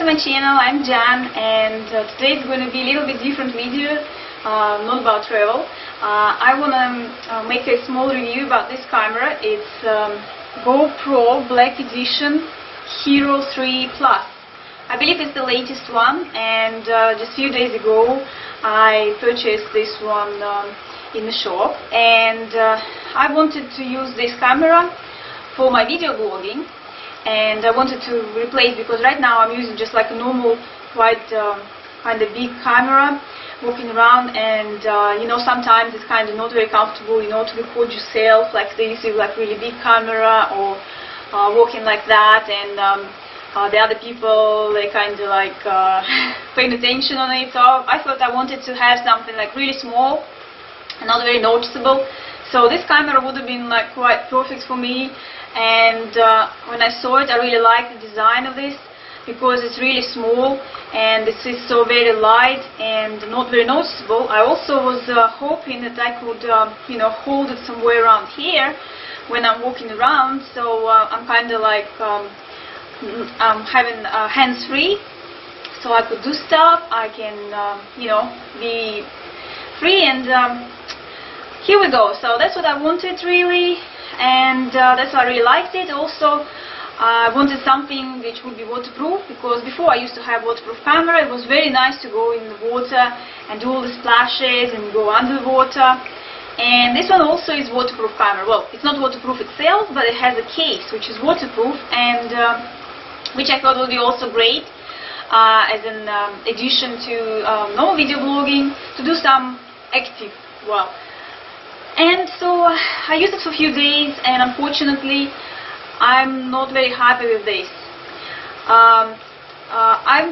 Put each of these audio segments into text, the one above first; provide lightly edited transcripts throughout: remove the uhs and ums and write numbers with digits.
my channel. I'm Jan, and today is going to be a little bit different video, not about travel. I want to make a small review about this camera. It's GoPro Black Edition Hero 3 Plus. I believe it's the latest one, and just a few days ago I purchased this one in the shop, and I wanted to use this camera for my video blogging, and I wanted to replace, because right now I'm using just like a normal, quite kind of big camera, walking around, and you know, sometimes it's kind of not very comfortable, you know, to record yourself like this with like really big camera, or walking like that, and the other people, they kind of like paying attention on it. So I thought I wanted to have something like really small and not very noticeable. So this camera would have been like quite perfect for me. And when I saw it, I really liked the design of this, because it's really small and it's so very light and not very noticeable. I also was hoping that I could you know, hold it somewhere around here when I'm walking around. So I'm kind of like I'm having hands-free, so I could do stuff. I can you know, be free, and here we go. So that's what I wanted really, and that's why I really liked it. Also, I wanted something which would be waterproof, because before I used to have waterproof camera. It was very nice to go in the water and do all the splashes and go under the water. And this one also is waterproof camera. Well, it's not waterproof itself, but it has a case which is waterproof, and which I thought would be also great as an addition to normal video blogging, to do some active work. And so I used it for a few days, and unfortunately I'm not very happy with this. I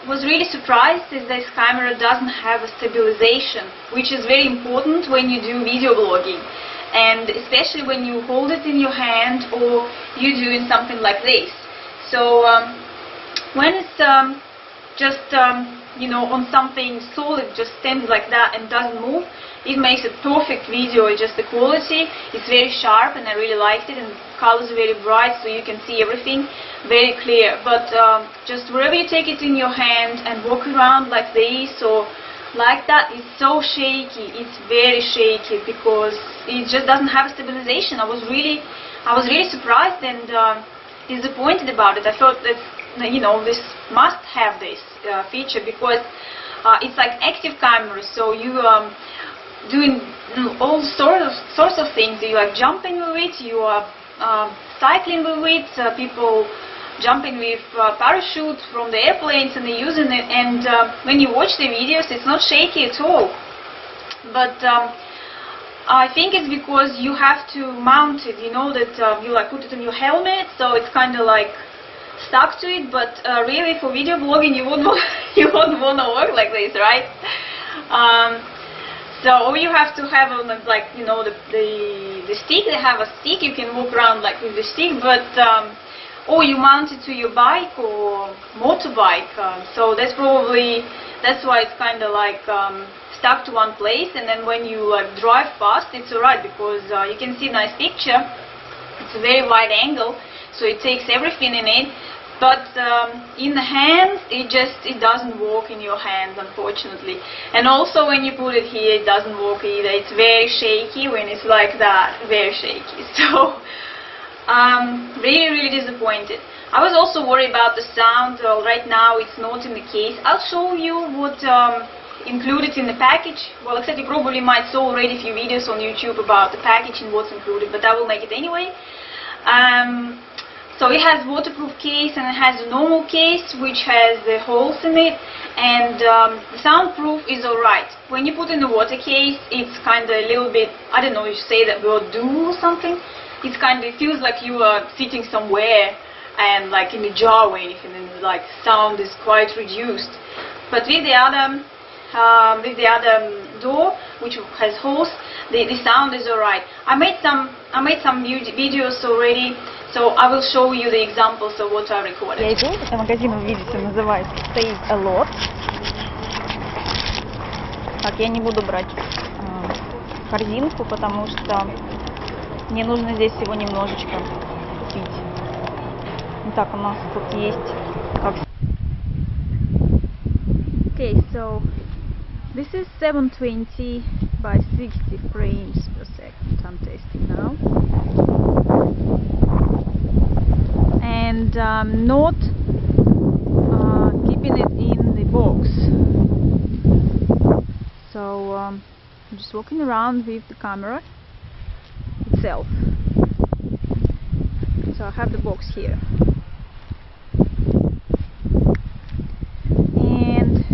was really surprised that this camera doesn't have a stabilization, which is very important when you do video blogging, and especially when you hold it in your hand or you're doing something like this. So when it's just you know, on something solid, just stands like that and doesn't move, it makes a perfect video. It's just the quality, it's very sharp, and I really liked it, and the colors are very bright, so you can see everything very clear. But just wherever you take it in your hand and walk around like this or like that, it's so shaky. It's very shaky because it just doesn't have a stabilization. I was really surprised and disappointed about it. I thought that, you know, this must have this feature, because it's like active camera, so you doing all sorts of things. You like jumping with it, you are cycling with it, people jumping with parachutes from the airplanes and they're using it, and when you watch the videos, it's not shaky at all. But I think it's because you have to mount it, you know, that you like put it on your helmet, so it's kind of like stuck to it. But really, for video blogging, you wouldn't want to work like this, right? So you have to have like, you know, the stick. They have a stick, you can walk around like with the stick, but or you mount it to your bike or motorbike. So that's why it's kind of like stuck to one place, and then when you drive fast, it's alright, because you can see a nice picture. It's a very wide angle, so it takes everything in it. But in the hands, it doesn't work in your hands, unfortunately. And also when you put it here, it doesn't work either. It's very shaky when it's like that, very shaky. So really disappointed. I was also worried about the sound. Well, right now it's not in the case. I'll show you what included in the package. Well, except you probably might saw already a few videos on YouTube about the package and what's included, but I will make it anyway. So it has waterproof case, and it has a normal case which has the holes in it, and the soundproof is alright. When you put in the water case, it's kind of a little bit, I don't know, you say that word do or something. It's kind of, it feels like you are sitting somewhere and like in a jar or anything, and like sound is quite reduced. But with the other door, which has holes, the sound is alright. I made some videos already, so I will show you the examples of what I recorded. Я иду, это магазин, вы видите, называется Save a Lot. Так, я не буду брать корзинку, потому что мне нужно здесь всего немножечко купить. Так, у нас тут есть как Okay, so this is 720 by 60 frames per second I'm testing now, and I'm not keeping it in the box, so I'm just walking around with the camera itself. So I have the box here, and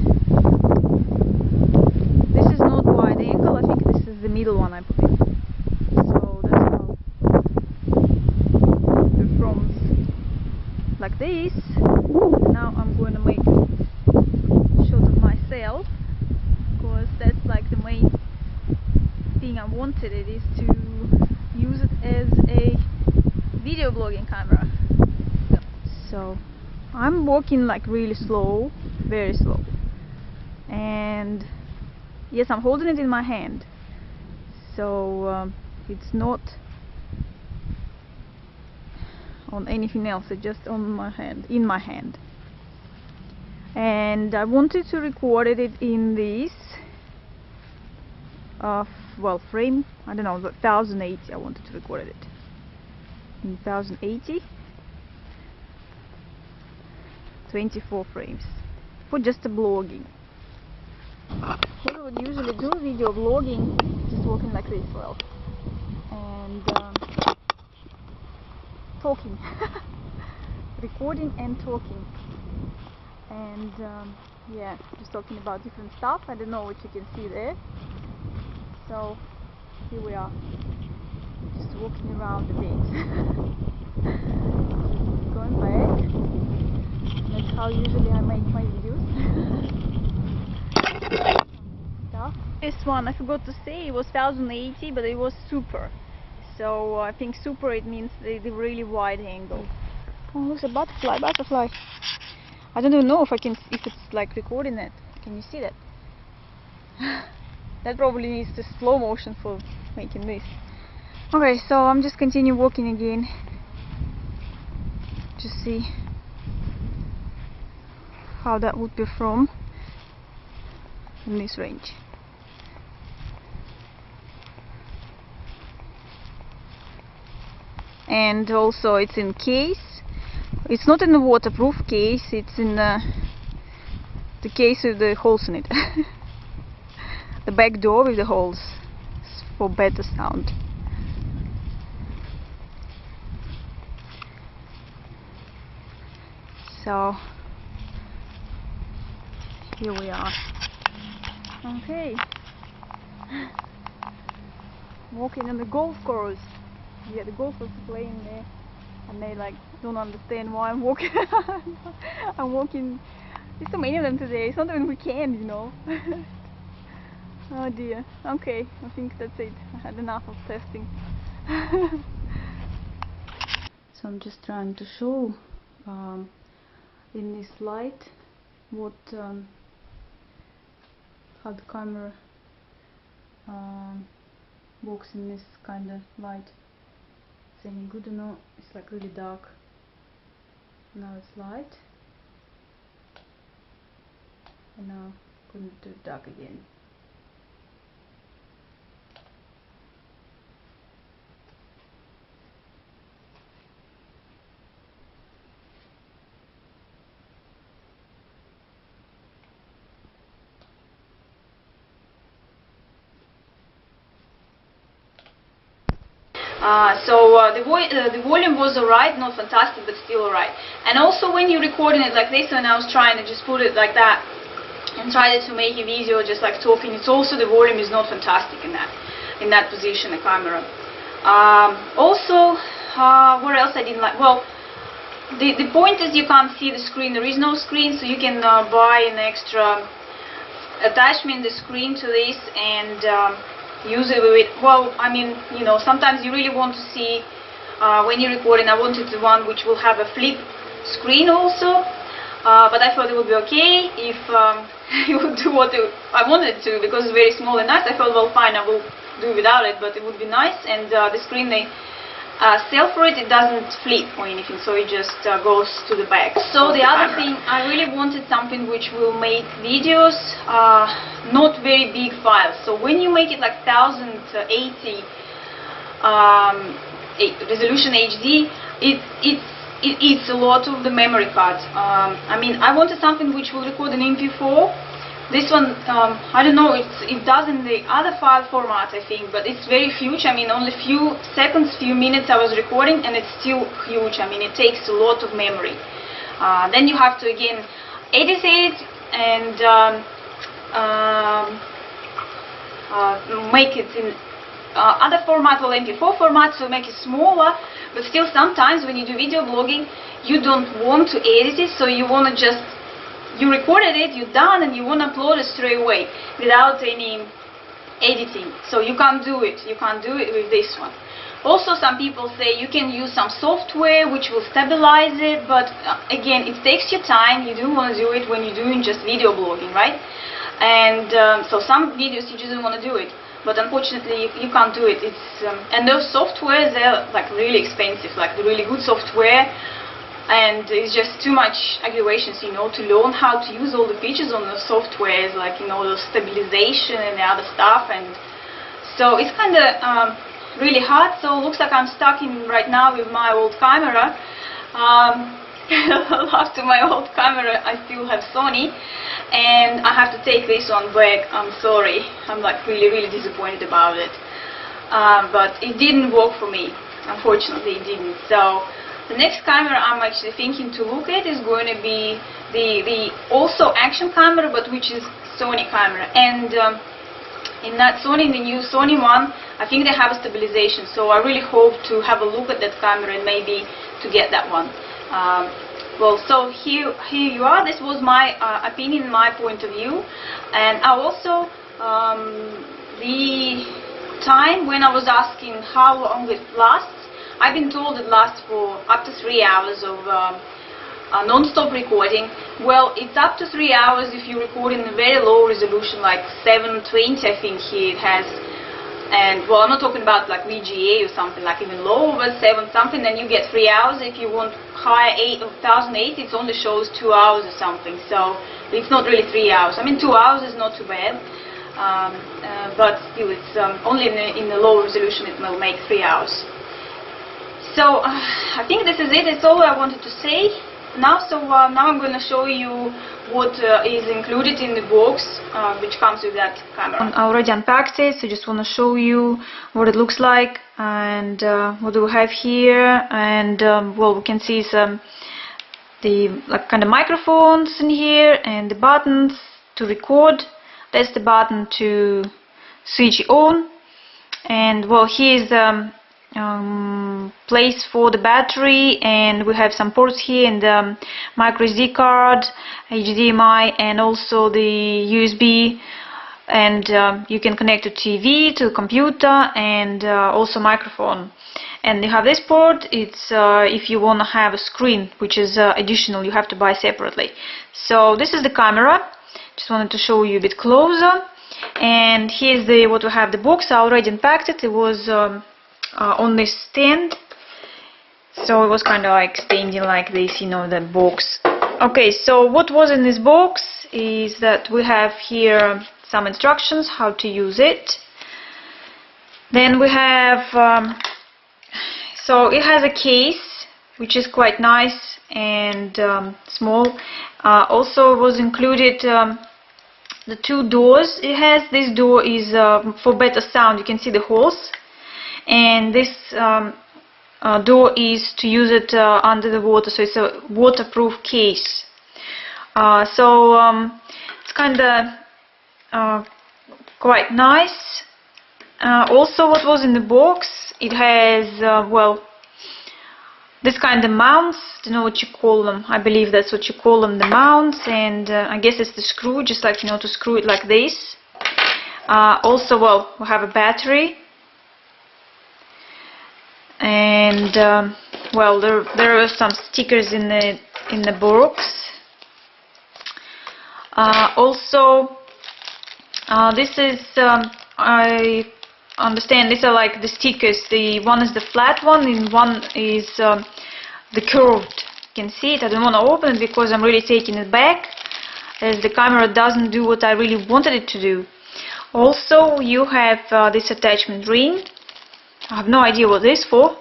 this is not wide angle, I think this is the middle one I put in. So that's how it performs like this. Now I'm going to make a shot of myself, because that's like the main thing I wanted. It is to use it as a video blogging camera. So I'm walking like really slow, very slow, and yes, I'm holding it in my hand, so it's not on anything else, it's just on my hand, in my hand. And I wanted to record it in this well, frame, I don't know, 1080. I wanted to record it in 1080, 24 frames for just a blogging. What I would usually do video blogging, just walking like this, well, and talking, recording and talking, and yeah, just talking about different stuff. I don't know what you can see there. So here we are, just walking around a bit. Going back. That's how usually I make my videos. Stuff. This one I forgot to say, it was 1080, but it was super. So I think super, it means the really wide angle. Oh, there's a butterfly. I don't even know if it's like recording it. Can you see that? That probably needs the slow motion for making this. Okay, so I'm just continue walking again to see how that would perform in this range. And also it's in case. It's not in the waterproof case, it's in the case with the holes in it. The back door with the holes for better sound. So here we are. Okay. Walking on the golf course. Yeah, the golfers are playing there, and they like don't understand why I'm walking. I'm walking. There's so many of them today. It's not even weekend, you know. Oh dear. Okay, I think that's it. I had enough of testing. So I'm just trying to show in this light what how the camera works in this kind of light. Is any good or not? It's like really dark. Now it's light, and now I'm going to do it dark again. The volume was alright, not fantastic, but still alright. And also when you're recording it like this, when I was trying to just put it like that and tried to make a video just like talking, it's also the volume is not fantastic in that position, the camera. Also, what else I didn't like? Well, the point is you can't see the screen. There is no screen, so you can buy an extra attachment, the screen to this, and use it with it. Well, I mean, you know, sometimes you really want to see when you're recording. I wanted the one which will have a flip screen also, but I thought it would be okay if it would do what I wanted it to, because it's very small and nice. I thought, well, fine, I will do without it, but it would be nice. And the screen, sell for it, it doesn't flip or anything, so it just goes to the back. So the other thing, I really wanted something which will make videos not very big files. So when you make it like 1080 resolution HD, it eats a lot of the memory card. I mean, I wanted something which will record an MP4. This one, I don't know, it does in the other file format, I think, but it's very huge. I mean, only few seconds, few minutes I was recording, and it's still huge. I mean, it takes a lot of memory. Then you have to again edit it and make it in other format, well, MP4 format, so make it smaller. But still, sometimes when you do video blogging, you don't want to edit it, so you want to just, you recorded it, you're done, and you want to upload it straight away without any editing. So you can't do it. You can't do it with this one. Also, some people say you can use some software which will stabilize it, but again, it takes your time. You don't want to do it when you're doing just video blogging, right? And so some videos you just don't want to do it. But unfortunately, you can't do it. It's and those softwares, they're like really expensive, like the really good software. And it's just too much aggravation, you know, to learn how to use all the features on the softwares, like, you know, the stabilization and the other stuff. And so it's kind of really hard. So it looks like I'm stuck in right now with my old camera. After my old camera, I still have Sony, and I have to take this one back. I'm sorry. I'm like really disappointed about it. But it didn't work for me. Unfortunately, it didn't. So the next camera I'm actually thinking to look at is going to be the also action camera, but which is Sony camera. And in that Sony, the new Sony one, I think they have a stabilization. So I really hope to have a look at that camera and maybe to get that one. Well, so here you are. This was my opinion, my point of view. And I also the time when I was asking how long it lasts, I've been told it lasts for up to 3 hours of non-stop recording. Well, it's up to 3 hours if you record in a very low resolution, like 720, I think here it has. And well, I'm not talking about like VGA or something, like even low, but 7 something, then you get 3 hours. If you want higher 1080, it only shows 2 hours or something. So it's not really 3 hours. I mean, 2 hours is not too bad, but still, it's only in the low resolution it will make 3 hours. So I think this is it. That's all I wanted to say now. So now I'm going to show you what is included in the box, which comes with that camera. I already unpacked it, so just want to show you what it looks like and what do we have here. And well, we can see some the like kind of microphones in here and the buttons to record. That's the button to switch on. And well, here's place for the battery, and we have some ports here, and the micro SD card, HDMI, and also the USB, and you can connect to TV, to computer, and also microphone. And you have this port. It's if you want to have a screen, which is additional, you have to buy separately. So this is the camera. Just wanted to show you a bit closer. And here's the what we have the box. I already unpacked it. It was on this stand, so it was kind of like standing like this, you know, the box. Okay, so what was in this box is that we have here some instructions how to use it. Then we have so it has a case which is quite nice and small. Also was included the 2 doors it has. This door is for better sound. You can see the holes. And this door is to use it under the water, so it's a waterproof case. So it's kind of quite nice. Also, what was in the box, it has well, this kind of mounts. Don't know what you call them. I believe that's what you call them, the mounts. And I guess it's the screw, just like, you know, to screw it like this. Also, well, we have a battery. And well, there are some stickers in the box. Also, this is I understand, these are like the stickers. The one is the flat one and one is the curved. You can see it. I don't want to open it because I'm really taking it back, as the camera doesn't do what I really wanted it to do. Also, you have this attachment ring. I have no idea what this is for.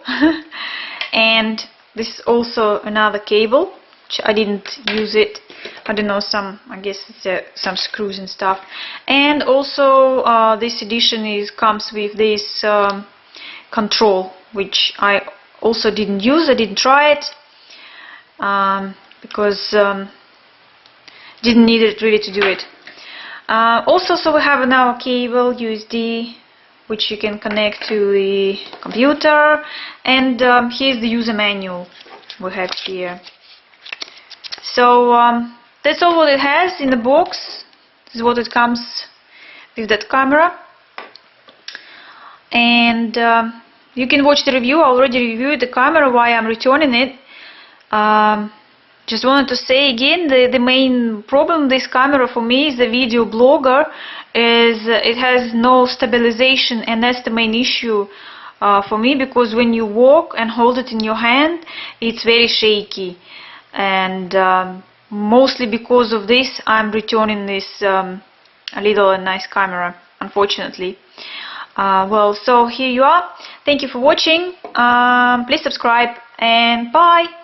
And this is also another cable, which I didn't use it. I don't know, I guess it's some screws and stuff. And also this edition comes with this control, which I also didn't use. I didn't try it because didn't need it really to do it. Also, so we have now a cable USB, which you can connect to the computer, and here's the user manual we have here. So that's all what it has in the box. This is what it comes with that camera. And you can watch the review. I already reviewed the camera, why I'm returning it. Just wanted to say again, the main problem with this camera for me is the video blogger, is it has no stabilization, and that's the main issue for me, because when you walk and hold it in your hand, it's very shaky. And mostly because of this, I'm returning this a little nice camera, unfortunately. Well, so here you are. Thank you for watching. Please subscribe, and bye.